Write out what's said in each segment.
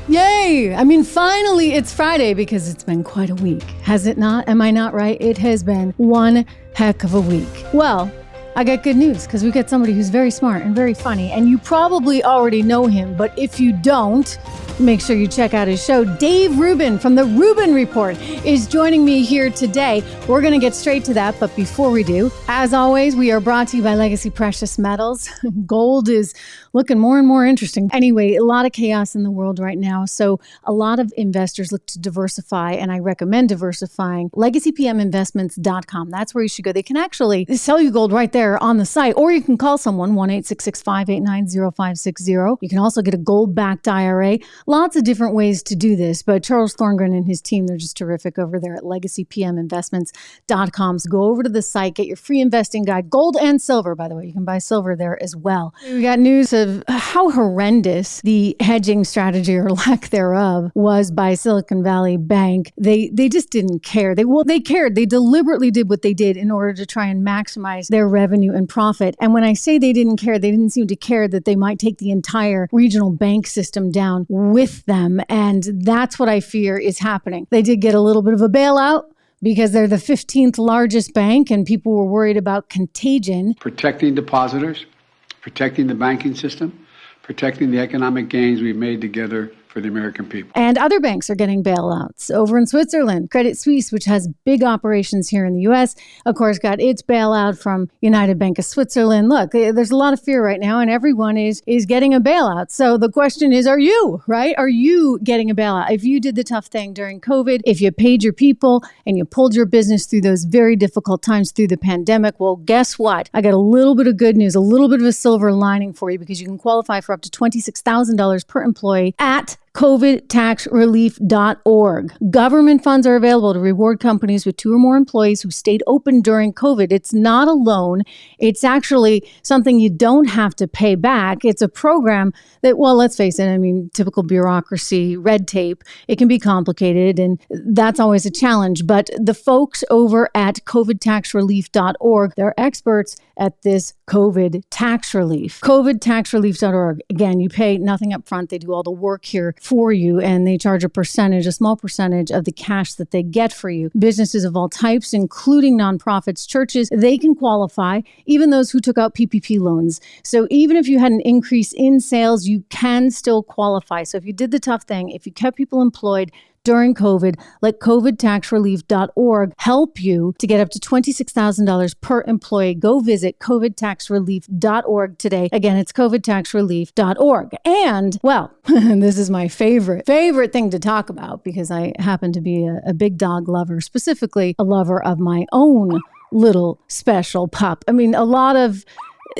Yay! I mean, finally, it's Friday because it's been quite a week. Has it not? Am I not right? It has been one heck of a week. Well, I got good news because we got somebody who's very smart and very funny, and you probably already know him, but if you don't, make sure you check out his show. Dave Rubin from The Rubin Report is joining me here today. We're going to get straight to that, but before we do, as always, we are brought to you by Legacy Precious Metals. Gold is looking more and more interesting. Anyway, a lot of chaos in the world right now, so a lot of investors look to diversify, and I recommend diversifying. LegacyPMInvestments.com. That's where you should go. They can actually sell you gold right there on the site, or you can call someone, 1-866-589-0560. You can also get a gold-backed IRA. Lots of different ways to do this, but Charles Thorngren and his team, they're just terrific over there at LegacyPMInvestments.com. So go over to the site, get your free investing guide, gold and silver, by the way. You can buy silver there as well. We got news of how horrendous the hedging strategy or lack thereof was by Silicon Valley Bank. They just didn't care. They cared. They deliberately did what they did in order to try and maximize their revenue and profit. And when I say they didn't care, they didn't seem to care that they might take the entire regional bank system down with them. And that's what I fear is happening. They did get a little bit of a bailout because they're the 15th largest bank and people were worried about contagion. Protecting depositors, protecting the banking system, protecting the economic gains we've made together for the American people. And other banks are getting bailouts. Over in Switzerland, Credit Suisse, which has big operations here in the U.S., of course, got its bailout from United Bank of Switzerland. Look, there's a lot of fear right now, and everyone is getting a bailout. So the question is, are you, right? Are you getting a bailout? If you did the tough thing during COVID, if you paid your people and you pulled your business through those very difficult times through the pandemic, well, guess what? I got a little bit of good news, a little bit of a silver lining for you, because you can qualify for up to $26,000 per employee at covidtaxrelief.org. Government funds are available to reward companies with 2 or more employees who stayed open during COVID. It's not a loan. It's actually something you don't have to pay back. It's a program that, well, let's face it, I mean, typical bureaucracy, red tape, it can be complicated, and that's always a challenge. But the folks over at covidtaxrelief.org, they're experts at this COVID tax relief. covidtaxrelief.org. Again, you pay nothing up front. They do all the work here for you, and they charge a small percentage of the cash that they get for you. Businesses of all types, including nonprofits, churches, they can qualify, even those who took out PPP loans. So even if you had an increase in sales, you can still qualify. So if you did the tough thing, if you kept people employed during COVID, let covidtaxrelief.org help you to get up to $26,000 per employee. Go visit covidtaxrelief.org today. Again, it's covidtaxrelief.org. And, well, this is my favorite thing to talk about because I happen to be a big dog lover, specifically a lover of my own little special pup. I mean, a lot of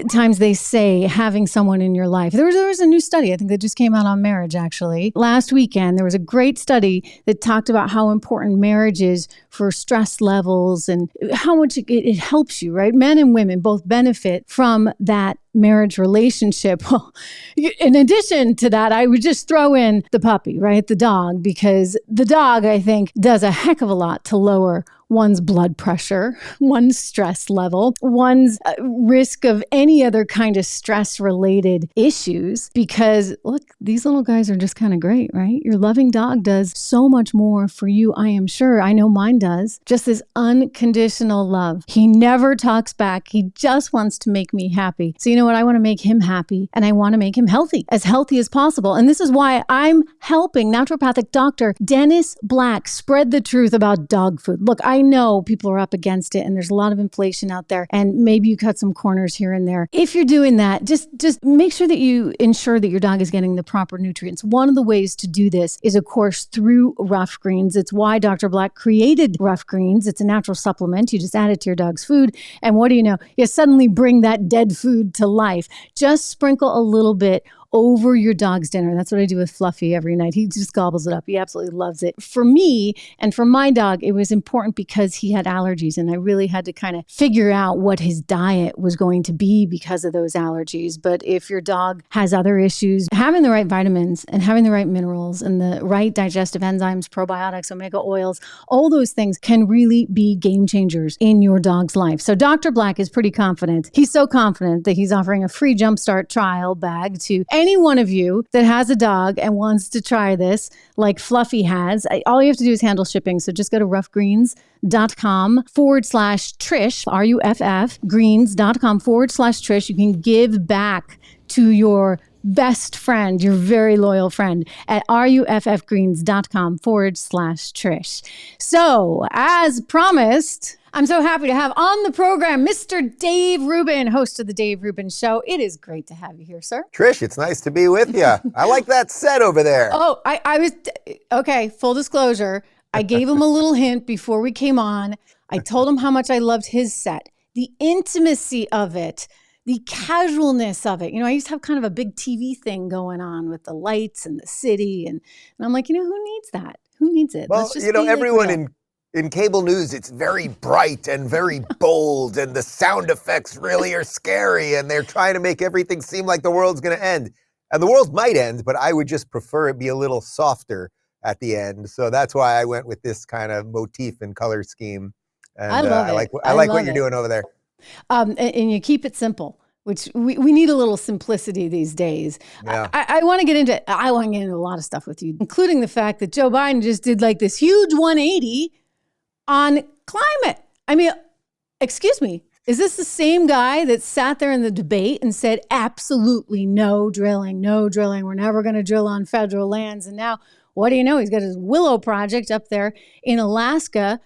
times they say having someone in your life. There was a new study, I think, that just came out on marriage, actually. Last weekend, there was a great study that talked about how important marriage is for stress levels and how much it helps you, right? Men and women both benefit from that marriage relationship. Well, in addition to that, I would just throw in the puppy, right? The dog, because the dog, I think, does a heck of a lot to lower one's blood pressure, one's stress level, one's risk of any other kind of stress-related issues. Because, look, these little guys are just kind of great, right? Your loving dog does so much more for you, I am sure. I know mine does. Just this unconditional love. He never talks back. He just wants to make me happy. So you know what? I want to make him happy, and I want to make him healthy as possible. And this is why I'm helping naturopathic doctor Dennis Black spread the truth about dog food. Look, I know people are up against it and there's a lot of inflation out there, and maybe you cut some corners here and there. If you're doing that, just make sure that you ensure that your dog is getting the proper nutrients. One of the ways to do this is, of course, through Rough Greens. It's why Dr. Black created Rough Greens. It's a natural supplement. You just add it to your dog's food, and what do you know? You suddenly bring that dead food to life. Just sprinkle a little bit over your dog's dinner. That's what I do with Fluffy every night. He just gobbles it up. He absolutely loves it. For me and for my dog, it was important because he had allergies, and I really had to kind of figure out what his diet was going to be because of those allergies. But if your dog has other issues, having the right vitamins and having the right minerals and the right digestive enzymes, probiotics, omega oils, all those things can really be game changers in your dog's life. So Dr. Black is pretty confident. He's so confident that he's offering a free Jumpstart trial bag to any one of you that has a dog and wants to try this, like Fluffy has, all you have to do is handle shipping. So just go to roughgreens.com/Trish, RUFF, greens.com/Trish. You can give back to your best friend, your very loyal friend, at ruffgreens.com/Trish. So, as promised, I'm so happy to have on the program Mr. Dave Rubin, host of the Dave Rubin Show. It is great to have you here, sir. Trish, it's nice to be with you. I like that set over there. Oh, I was, okay, full disclosure. I gave him a little hint before we came on. I told him how much I loved his set, the intimacy of it, the casualness of it. You know, I used to have kind of a big TV thing going on with the lights and the city. And I'm like, who needs that? Who needs it? Well, everyone in cable news, it's very bright and very bold, and the sound effects really are scary, and they're trying to make everything seem like the world's going to end. And the world might end, but I would just prefer it be a little softer at the end. So that's why I went with this kind of motif and color scheme. And I love it. I like what you're doing over there. And you keep it simple, which we need a little simplicity these days. Yeah. I want to get into a lot of stuff with you, including the fact that Joe Biden just did like this huge 180 on climate. I mean, excuse me, is this the same guy that sat there in the debate and said, absolutely no drilling, we're never going to drill on federal lands? And now, what do you know? He's got his Willow project up there in Alaska,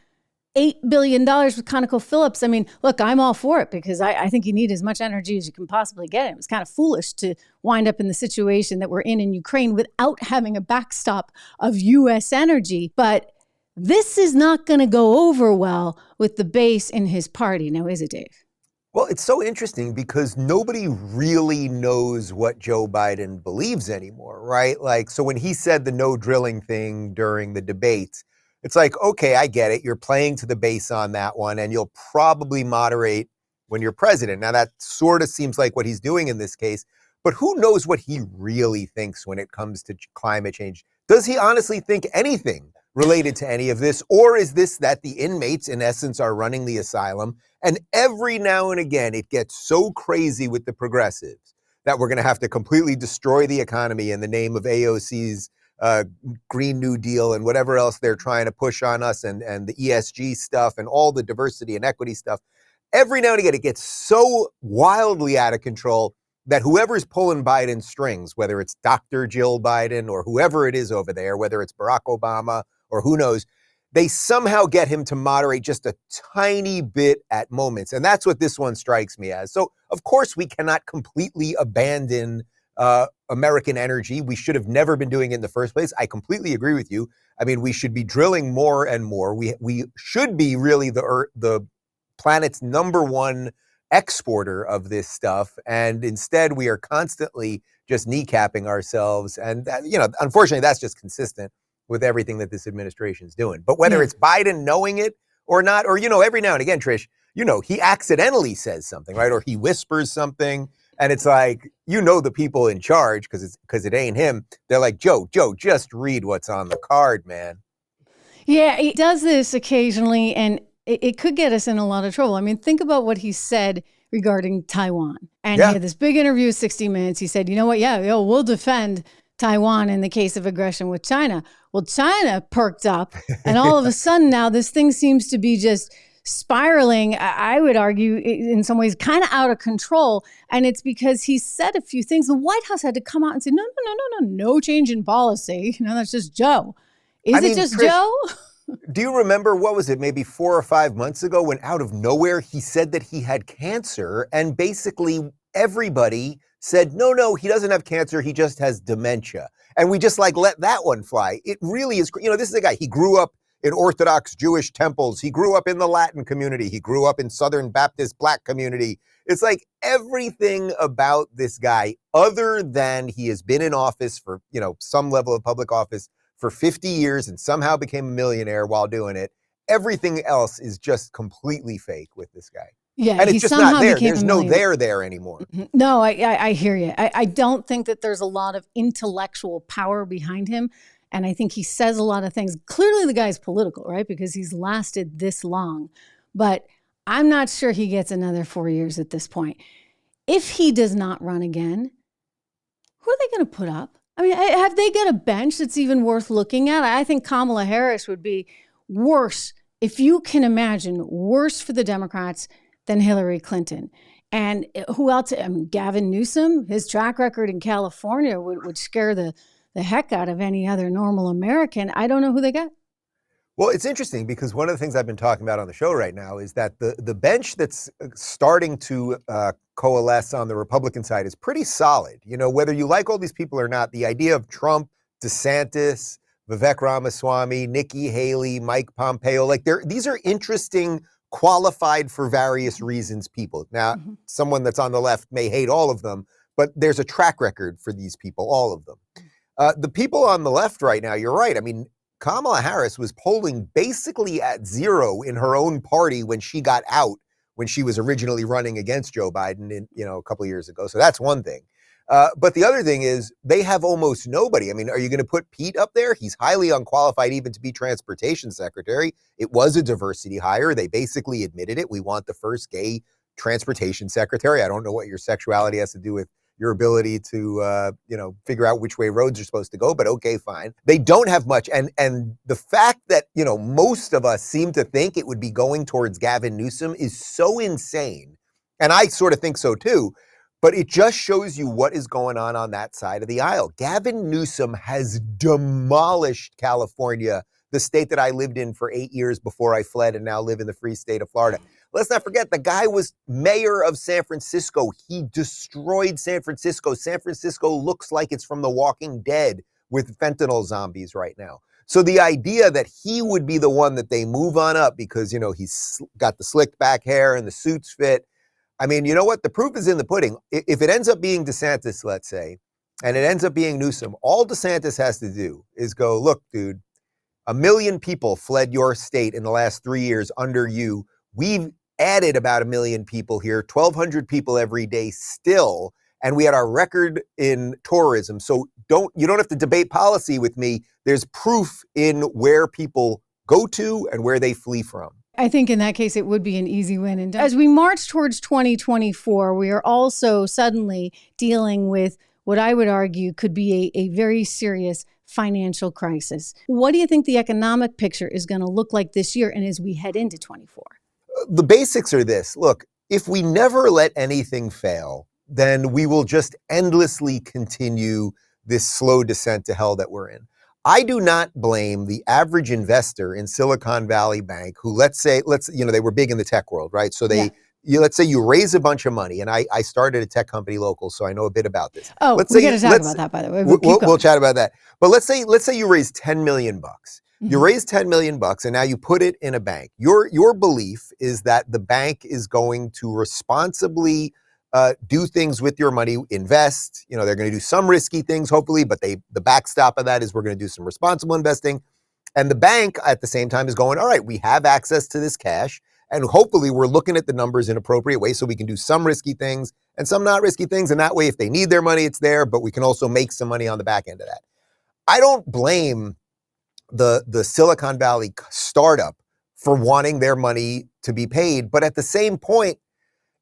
$8 billion with ConocoPhillips. I mean, look, I'm all for it because I think you need as much energy as you can possibly get. It was kind of foolish to wind up in the situation that we're in Ukraine without having a backstop of U.S. energy. But this is not going to go over well with the base in his party. Now, is it, Dave? Well, it's so interesting because nobody really knows what Joe Biden believes anymore, right? Like, so when he said the no drilling thing during the debates, it's like, okay, I get it. You're playing to the base on that one, and you'll probably moderate when you're president. Now, that sort of seems like what he's doing in this case, but who knows what he really thinks when it comes to climate change? Does he honestly think anything related to any of this? Or is this that the inmates, in essence, are running the asylum? And every now and again, it gets so crazy with the progressives that we're going to have to completely destroy the economy in the name of AOC's Green New Deal and whatever else they're trying to push on us, and the ESG stuff and all the diversity and equity stuff. Every now and again, it gets so wildly out of control that whoever's pulling Biden's strings, whether it's Dr. Jill Biden or whoever it is over there, whether it's Barack Obama or who knows, they somehow get him to moderate just a tiny bit at moments. And that's what this one strikes me as. So, of course, we cannot completely abandon American energy. We should have never been doing it in the first place. I completely agree with you. I mean, we should be drilling more and more. We should be really the planet's number one exporter of this stuff. And instead, we are constantly just kneecapping ourselves. And, unfortunately, that's just consistent with everything that this administration is doing. But whether it's Biden knowing it or not, or, every now and again, Trish, he accidentally says something, right? Or he whispers something. And it's like, the people in charge, because it ain't him. They're like, Joe, just read what's on the card, man. Yeah, he does this occasionally, and it could get us in a lot of trouble. I mean, think about what he said regarding Taiwan. And he had this big interview with 60 Minutes. He said, you know what? We'll defend Taiwan in the case of aggression with China. Well, China perked up, and all of a sudden now this thing seems to be just spiraling, I would argue, in some ways, kind of out of control. And it's because he said a few things. The White House had to come out and say, no change in policy. That's just Joe. Is it just Trish, Joe? Do you remember, what was it, maybe 4 or 5 months ago, when out of nowhere he said that he had cancer, and basically everybody said, no, he doesn't have cancer, he just has dementia. And we just let that one fly. It really is, this is a guy, he grew up in Orthodox Jewish temples. He grew up in the Latin community. He grew up in Southern Baptist Black community. It's like everything about this guy, other than he has been in office for, some level of public office for 50 years and somehow became a millionaire while doing it. Everything else is just completely fake with this guy. Yeah, and it's just not there. There's no there anymore. No, I hear you. I don't think that there's a lot of intellectual power behind him. And I think he says a lot of things. Clearly the guy's political, right? Because he's lasted this long. But I'm not sure he gets another 4 years at this point. If he does not run again, Who are they going to put up? I mean, have they got a bench that's even worth looking at? I think Kamala Harris would be worse, if you can imagine, worse for the Democrats than Hillary Clinton. And who else? I mean, Gavin Newsom, his track record in California would scare the heck out of any other normal American. I don't know who they got. Well, it's interesting because one of the things I've been talking about on the show right now is that the bench that's starting to coalesce on the Republican side is pretty solid. You know, whether you like all these people or not, the idea of Trump, DeSantis, Vivek Ramaswamy, Nikki Haley, Mike Pompeo, like these are interesting, qualified for various reasons people. Now, someone that's on the left may hate all of them, but there's a track record for these people, all of them. The people on the left right now, you're right. I mean, Kamala Harris was polling basically at zero in her own party when she got out, when she was originally running against Joe Biden a couple of years ago. So that's one thing. But the other thing is they have almost nobody. I mean, are you going to put Pete up there? He's highly unqualified even to be transportation secretary. It was a diversity hire. They basically admitted it. We want the first gay transportation secretary. I don't know what your sexuality has to do with your ability to, figure out which way roads are supposed to go, but okay, fine. They don't have much. And the fact that, most of us seem to think it would be going towards Gavin Newsom is so insane. And I sort of think so too, but it just shows you what is going on that side of the aisle. Gavin Newsom has demolished California, the state that I lived in for 8 years before I fled and now live in the free state of Florida. Let's not forget, the guy was mayor of San Francisco. He destroyed San Francisco. San Francisco looks like it's from The Walking Dead with fentanyl zombies right now. So the idea that he would be the one that they move on up because, he's got the slicked back hair and the suits fit. I mean, you know what? The proof is in the pudding. If it ends up being DeSantis, let's say, and it ends up being Newsom, all DeSantis has to do is go, look, dude, 1 million people fled your state in the last 3 years under you. We've added about 1 million people here, 1,200 people every day still, and we had our record in tourism. So you don't have to debate policy with me. There's proof in where people go to and where they flee from. I think in that case, it would be an easy win. And as we march towards 2024, we are also suddenly dealing with what I would argue could be a very serious financial crisis. What do you think the economic picture is going to look like this year and as we head into 24? The basics are this. Look, if we never let anything fail, then we will just endlessly continue this slow descent to hell that we're in. I do not blame the average investor in Silicon Valley Bank who, they were big in the tech world, right? So let's say you raise a bunch of money, and I started a tech company local, so I know a bit about this. Oh, we got to talk about that, by the way. We'll chat about that. But let's say you raise $10 million. You raise $10 million and now you put it in a bank. Your belief is that the bank is going to responsibly do things with your money, invest. They're going to do some risky things, hopefully, but the backstop of that is we're going to do some responsible investing. And the bank at the same time is going, all right, we have access to this cash. And hopefully we're looking at the numbers in appropriate ways so we can do some risky things and some not risky things. And that way, if they need their money, it's there, but we can also make some money on the back end of that. I don't blame the Silicon Valley startup for wanting their money to be paid. But at the same point,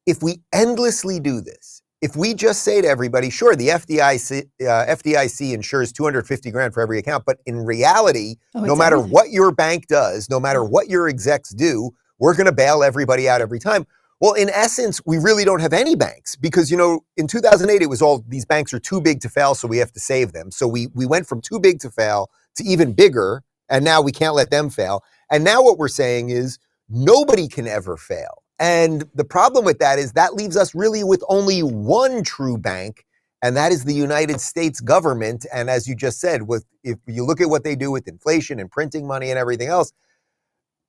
if we endlessly do this, if we just say to everybody, sure, the FDIC insures $250,000 for every account, but in reality, no matter what your bank does, no matter what your execs do, we're going to bail everybody out every time. Well, in essence, we really don't have any banks because, in 2008, it was all these banks are too big to fail, so we have to save them. So we went from too big to fail to even bigger, and now we can't let them fail. And now what we're saying is nobody can ever fail. And the problem with that is that leaves us really with only one true bank, and that is the United States government. And as you just said, if you look at what they do with inflation and printing money and everything else,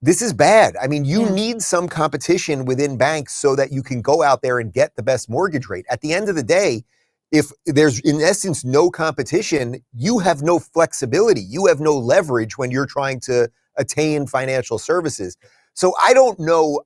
this is bad. I mean, you need some competition within banks so that you can go out there and get the best mortgage rate. At the end of the day, if there's, in essence, no competition, you have no flexibility. You have no leverage when you're trying to attain financial services. So I don't know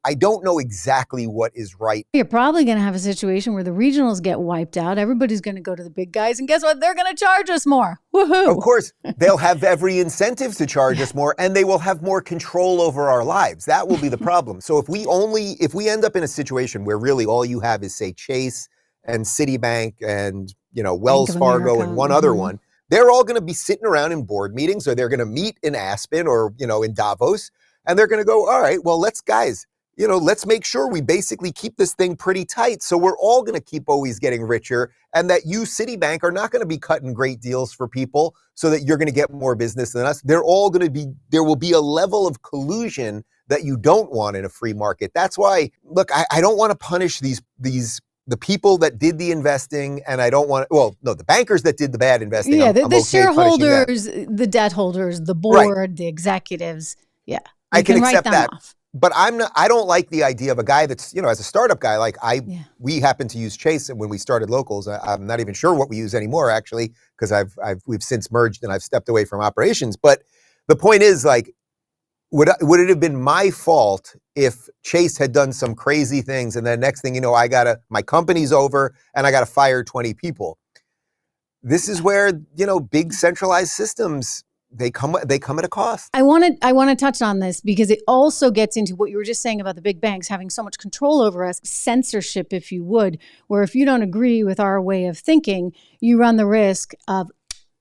exactly what is right. You're probably going to have a situation where the regionals get wiped out. Everybody's going to go to the big guys. And guess what? They're going to charge us more. Woohoo! Of course, they'll have every incentive to charge us more, and they will have more control over our lives. That will be the problem. So if we end up in a situation where really all you have is, say, Chase and Citibank and, Bank Wells of Fargo America. and one other one, they're all going to be sitting around in board meetings, or they're going to meet in Aspen or, in Davos. And they're going to go, all right, well, let's make sure we basically keep this thing pretty tight. So we're all going to keep always getting richer, and that you, Citibank, are not going to be cutting great deals for people so that you're going to get more business than us. There will be a level of collusion that you don't want in a free market. That's why, look, I don't want to punish the people that did the investing, and I don't want the bankers that did the bad investing. Yeah, I'm the okay shareholders, the debt holders, the board, the executives. Yeah, I can write accept them that. off. But I don't like the idea of a guy that's, as a startup guy, like we happen to use Chase when we started Locals. I'm not even sure what we use anymore, actually, because we've since merged and I've stepped away from operations. But the point is, like, would it have been my fault if Chase had done some crazy things, and then next thing you know, my company's over and I got to fire 20 people? This is where, big centralized systems, they come at a cost. I want to touch on this because it also gets into what you were just saying about the big banks having so much control over us, censorship, if you would, where if you don't agree with our way of thinking, you run the risk of,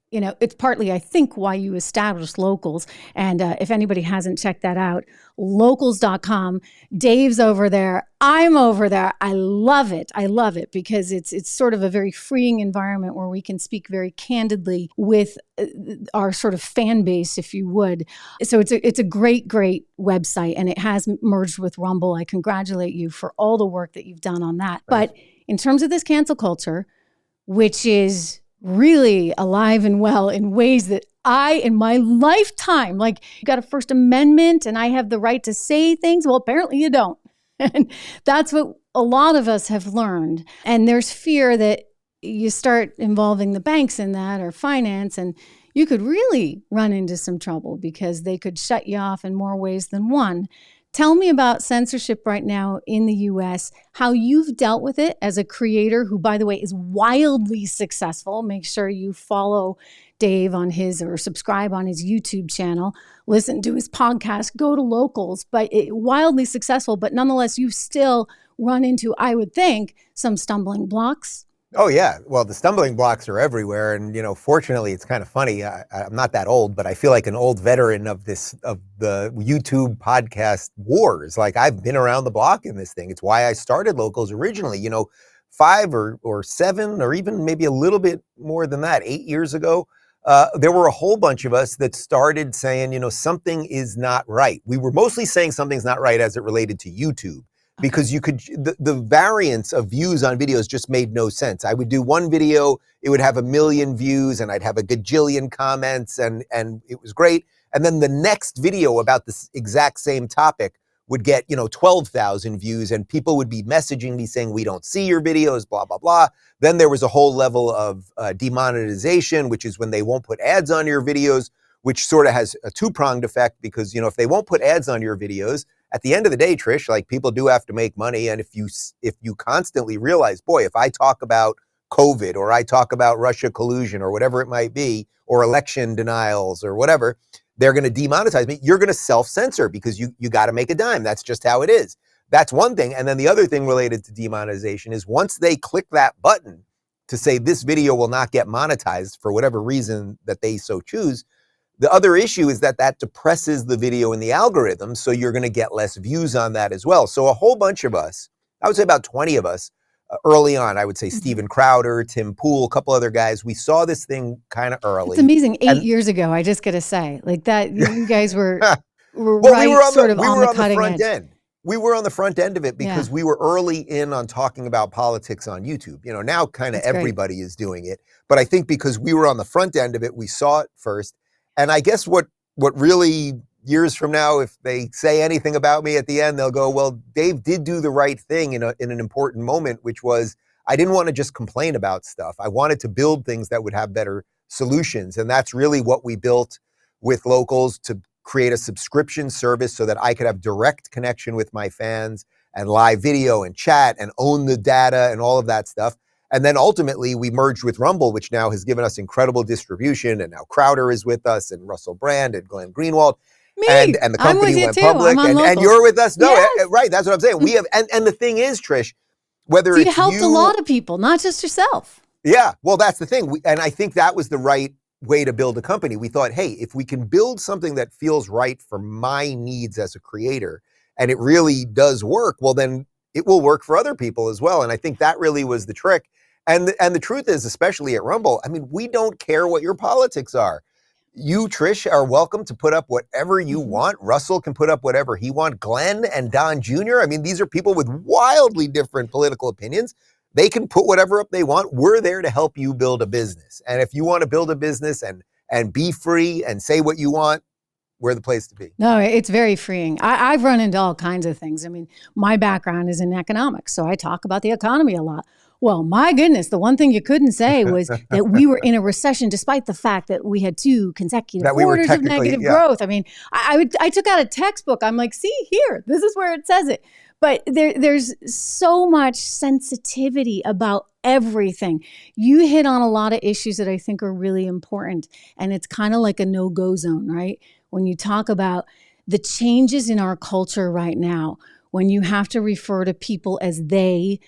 it's partly, I think, why you established Locals. And if anybody hasn't checked that out, locals.com. Dave's over there. I'm over there. I love it. I love it because it's sort of a very freeing environment where we can speak very candidly with our sort of fan base, if you would. So it's a great, great website, and it has merged with Rumble. I congratulate you for all the work that you've done on that. Right. But in terms of this cancel culture, which is really alive and well in ways that in my lifetime, like, you got a First Amendment and I have the right to say things. Well, apparently you don't. And that's what a lot of us have learned. And there's fear that you start involving the banks in that, or finance, and you could really run into some trouble because they could shut you off in more ways than one. Tell me about censorship right now in the US, how you've dealt with it as a creator who, by the way, is wildly successful. Make sure you follow Dave on or subscribe on his YouTube channel, listen to his podcast, go to Locals, but wildly successful. But nonetheless, you've still run into, I would think, some stumbling blocks. Oh, yeah. Well, the stumbling blocks are everywhere. And, fortunately, it's kind of funny. I'm not that old, but I feel like an old veteran of the YouTube podcast wars. Like, I've been around the block in this thing. It's why I started Locals originally, 5 or 7, or even maybe a little bit more than that, 8 years ago. There were a whole bunch of us that started saying, something is not right. We were mostly saying something's not right as it related to YouTube. Because the variance of views on videos just made no sense. I would do one video, it would have 1 million views, and I'd have a gajillion comments, and it was great. And then the next video about this exact same topic would get, 12,000 views, and people would be messaging me saying, we don't see your videos, blah, blah, blah. Then there was a whole level of demonetization, which is when they won't put ads on your videos, which sort of has a two-pronged effect because, if they won't put ads on your videos, at the end of the day, Trish, like, people do have to make money. And if you constantly realize, boy, if I talk about COVID, or I talk about Russia collusion, or whatever it might be, or election denials, or whatever, they're going to demonetize me. You're going to self-censor because you got to make a dime. That's just how it is. That's one thing. And then the other thing related to demonetization is once they click that button to say this video will not get monetized for whatever reason that they so choose, the other issue is that depresses the video in the algorithm, so you're going to get less views on that as well. So a whole bunch of us, I would say about 20 of us, early on, I would say Steven Crowder, Tim Pool, a couple other guys, we saw this thing kind of early. It's amazing. 8 years ago, I just got to say, like, that, you guys were well, right, we were on the cutting edge. End. We were on the front end of it because we were early in on talking about politics on YouTube. Now kind of everybody is doing it. But I think because we were on the front end of it, we saw it first. And I guess what really, years from now, if they say anything about me at the end, they'll go, well, Dave did do the right thing in an important moment, which was, I didn't want to just complain about stuff. I wanted to build things that would have better solutions. And that's really what we built with Locals, to create a subscription service so that I could have direct connection with my fans and live video and chat and own the data and all of that stuff. And then ultimately we merged with Rumble, which now has given us incredible distribution. And now Crowder is with us, and Russell Brand, and Glenn Greenwald. And the company went public, and you're with us. No, yes. Right. That's what I'm saying. We have, and the thing is, Trish, Whether So you it's helped a you, lot of people, not just yourself. yeah, well, that's the thing. And I think that was the right way to build a company. We thought, hey, if we can build something that feels right for my needs as a creator, and it really does work, well, then it will work for other people as well. And I think that really was the trick. And the truth is, especially at Rumble, I mean, we don't care what your politics are. You, Trish, are welcome to put up whatever you want. Russell can put up whatever he wants. Glenn and Don Jr., I mean, these are people with wildly different political opinions. They can put whatever up they want. We're there to help you build a business. And if you want to build a business and be free and say what you want, we're the place to be. No, it's very freeing. I've run into all kinds of things. I mean, my background is in economics, so I talk about the economy a lot. Well, my goodness, the one thing you couldn't say was that we were in a recession, despite the fact that we had 2 consecutive That we were quarters of negative growth. I mean, I took out a textbook. I'm like, see here, this is where it says it. But there's so much sensitivity about everything. You hit on a lot of issues that I think are really important, and it's kind of like a no-go zone, right? When you talk about the changes in our culture right now, when you have to refer to people as they,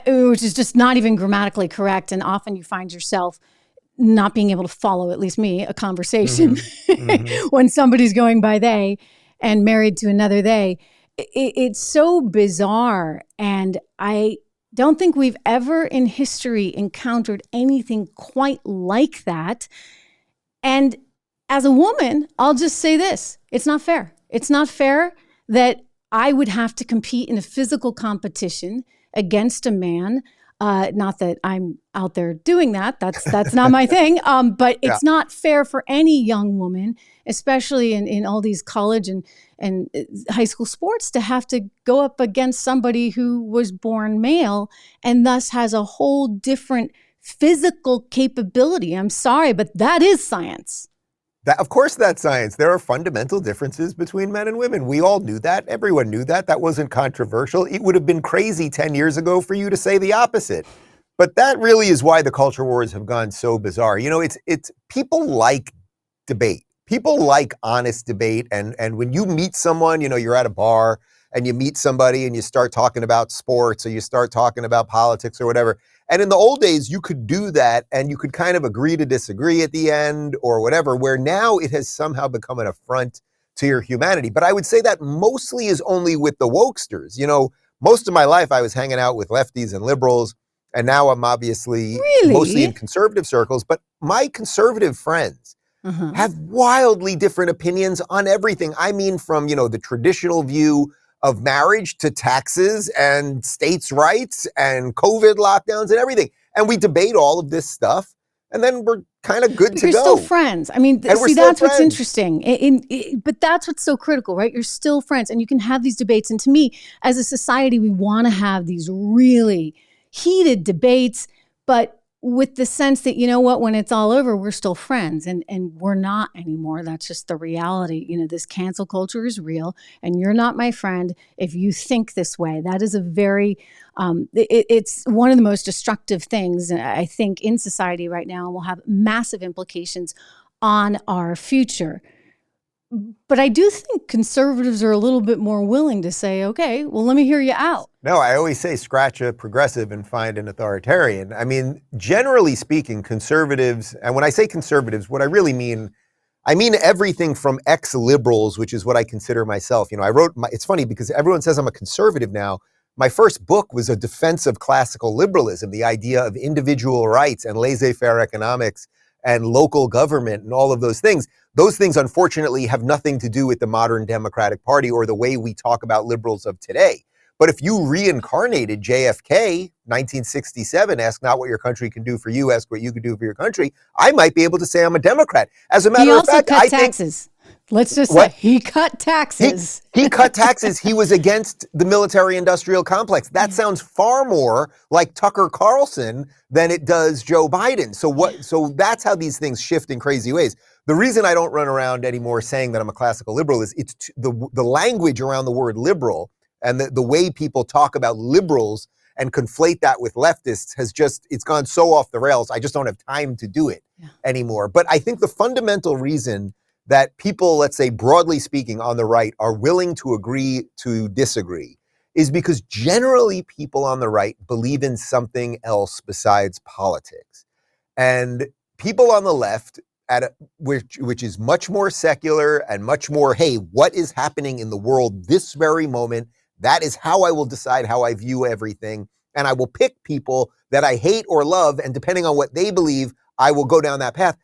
which is just not even grammatically correct. And often you find yourself not being able to follow, at least me, a conversation when somebody's going by they and married to another they. It's so bizarre. And I don't think we've ever in history encountered anything quite like that. And as a woman, I'll just say this. It's not fair. It's not fair that I would have to compete in a physical competition against a man. Not that I'm out there doing that. That's not my thing. But it's not fair for any young woman, especially in all these college and high school sports, to have to go up against somebody who was born male and thus has a whole different physical capability. I'm sorry, but that is science. Of course, that's science. There are fundamental differences between men and women. We all knew that. Everyone knew that. That wasn't controversial. It would have been crazy 10 years ago for you to say the opposite. But that really is why the culture wars have gone so bizarre. You know, it's people like debate. People like honest debate. And when you meet someone, you know, you're at a bar and you meet somebody and you start talking about sports or you start talking about politics or whatever. And in the old days, you could do that and you could kind of agree to disagree at the end or whatever, where now it has somehow become an affront to your humanity. But I would say that mostly is only with the wokesters. You know, most of my life I was hanging out with lefties and liberals, and now I'm obviously mostly in conservative circles. But my conservative friends have wildly different opinions on everything. I mean, from, you know, the traditional view of marriage to taxes and states' rights and COVID lockdowns and everything. And we debate all of this stuff, and then we're kind of good to go. You're still friends. I mean, see, that's what's interesting. But that's what's so critical, right? You're still friends, and you can have these debates. And to me, as a society, we want to have these really heated debates, but with the sense that, you know what, when it's all over, we're still friends, and we're not anymore. That's just the reality. You know, this cancel culture is real, and you're not my friend if you think this way. That is a very, it's one of the most destructive things, I think, in society right now, and will have massive implications on our future. But I do think conservatives are a little bit more willing to say, okay, well, let me hear you out. No, I always say scratch a progressive and find an authoritarian. I mean, generally speaking, conservatives, and when I say conservatives, what I really mean, I mean everything from ex-liberals, which is what I consider myself. You know, it's funny because everyone says I'm a conservative now. My first book was a defense of classical liberalism, the idea of individual rights and laissez-faire economics and local government and all of those things. Those things, unfortunately, have nothing to do with the modern Democratic Party or the way we talk about liberals of today. But if you reincarnated JFK, 1967, ask not what your country can do for you, ask what you can do for your country, I might be able to say I'm a Democrat. As a matter of fact, I think taxes. Let's just say he cut taxes. He cut taxes. He was against the military-industrial complex. That sounds far more like Tucker Carlson than it does Joe Biden. So that's how these things shift in crazy ways. The reason I don't run around anymore saying that I'm a classical liberal is it's the language around the word liberal and the way people talk about liberals and conflate that with leftists it's gone so off the rails. I just don't have time to do it anymore. But I think the fundamental reason that people, let's say broadly speaking on the right, are willing to agree to disagree is because generally people on the right believe in something else besides politics. And people on the left, which is much more secular and much more, hey, what is happening in the world this very moment? That is how I will decide how I view everything. And I will pick people that I hate or love, and depending on what they believe, I will go down that path.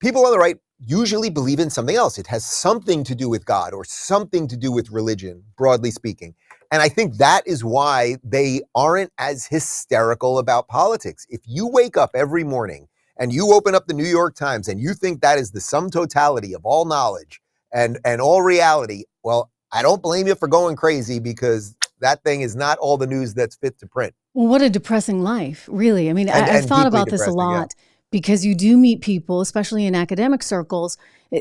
People on the right usually believe in something else. It has something to do with God or something to do with religion, broadly speaking. And I think that is why they aren't as hysterical about politics. If you wake up every morning and you open up the New York Times and you think that is the sum totality of all knowledge and all reality, well, I don't blame you for going crazy, because that thing is not all the news that's fit to print. Well, what a depressing life, really. I mean, I've thought about this a lot, because you do meet people, especially in academic circles.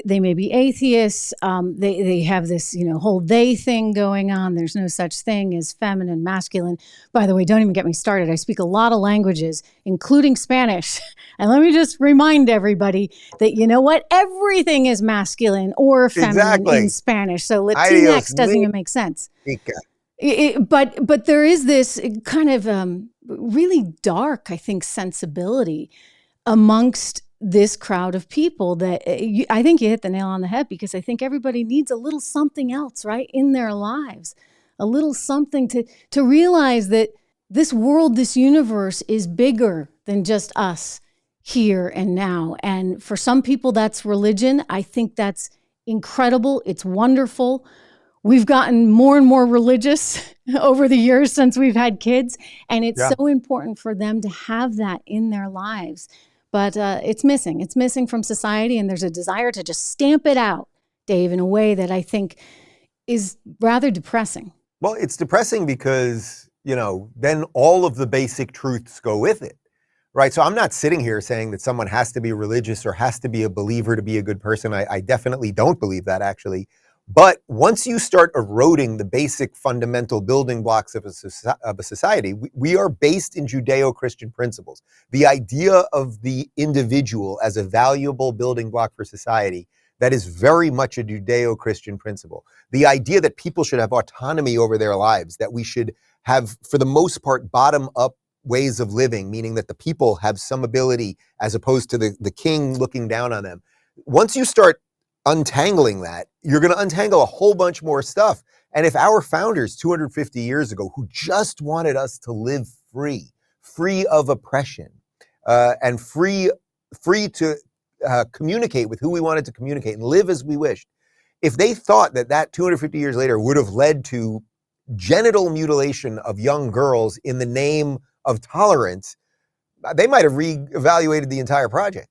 They may be atheists. They have this, whole they thing going on. There's no such thing as feminine, masculine. By the way, don't even get me started. I speak a lot of languages, including Spanish. And let me just remind everybody that, you know what? Everything is masculine or feminine in Spanish. So Latinx doesn't even make sense. But there is this kind of really dark, I think, sensibility amongst this crowd of people that I think you hit the nail on the head, because I think everybody needs a little something else, right, in their lives, a little something to realize that this world, this universe is bigger than just us here and now. And for some people, that's religion. I think that's incredible. It's wonderful. We've gotten more and more religious over the years since we've had kids, and it's so important for them to have that in their lives. But it's missing. It's missing from society, and there's a desire to just stamp it out, Dave, in a way that I think is rather depressing. Well, it's depressing because, then all of the basic truths go with it, right? So I'm not sitting here saying that someone has to be religious or has to be a believer to be a good person. I definitely don't believe that, actually. But once you start eroding the basic fundamental building blocks of a society, we are based in Judeo-Christian principles. The idea of the individual as a valuable building block for society, that is very much a Judeo-Christian principle. The idea that people should have autonomy over their lives, that we should have, for the most part, bottom-up ways of living, meaning that the people have some ability as opposed to the king looking down on them. Once you start untangling that, you're going to untangle a whole bunch more stuff. And if our founders 250 years ago, who just wanted us to live free of oppression, and free to communicate with who we wanted to communicate and live as we wished, if they thought that 250 years later would have led to genital mutilation of young girls in the name of tolerance, they might have reevaluated the entire project.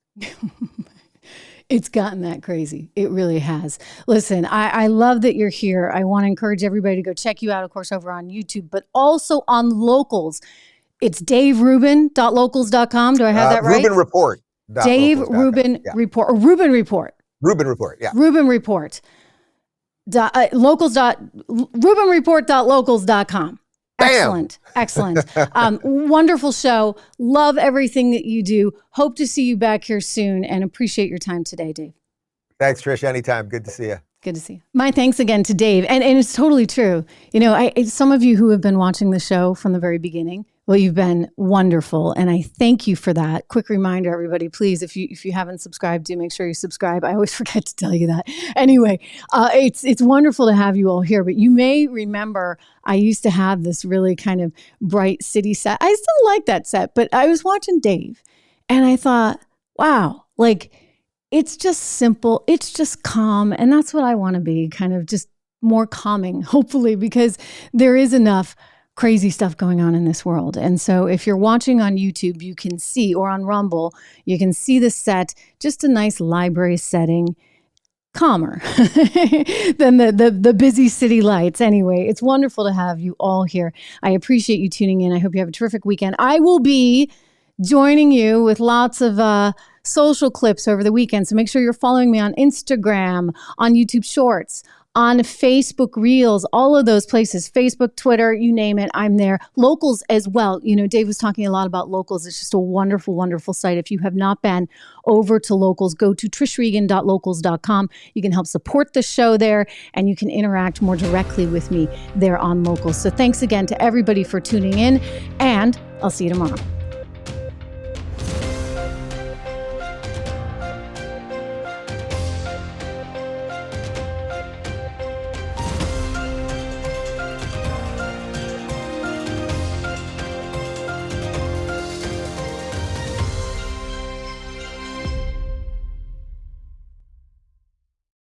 It's gotten that crazy. It really has. Listen, I love that you're here. I want to encourage everybody to go check you out, of course, over on YouTube, but also on Locals. It's daverubin.locals.com. Do I have that right? Rubin Report. Dave Rubin Report, or Rubin Report. Rubin Report, yeah. Rubin Report. Rubinreport.locals.com. Excellent. Excellent. Wonderful show. Love everything that you do. Hope to see you back here soon, and appreciate your time today, Dave. Thanks, Trish. Anytime. Good to see you. Good to see you. My thanks again to Dave. And it's totally true. Some of you who have been watching the show from the very beginning, well, you've been wonderful. And I thank you for that. Quick reminder, everybody, please, if you haven't subscribed, do make sure you subscribe. I always forget to tell you that. Anyway, it's wonderful to have you all here. But you may remember I used to have this really kind of bright city set. I still like that set, but I was watching Dave and I thought, wow, it's just simple. It's just calm. And that's what I want to be, kind of just more calming, hopefully, because there is enough crazy stuff going on in this world. And so if you're watching on YouTube, you can see, or on Rumble, you can see the set, just a nice library setting, calmer than the busy city lights. Anyway, it's wonderful to have you all here. I appreciate you tuning in. I hope you have a terrific weekend. I will be joining you with lots of social clips over the weekend. So make sure you're following me on Instagram, on YouTube Shorts, on Facebook Reels, all of those places, Facebook, Twitter, you name it, I'm there. Locals as well. You know, Dave was talking a lot about Locals. It's just a wonderful, wonderful site. If you have not been over to Locals, go to trishregan.locals.com. You can help support the show there, and you can interact more directly with me there on Locals. So thanks again to everybody for tuning in, and I'll see you tomorrow.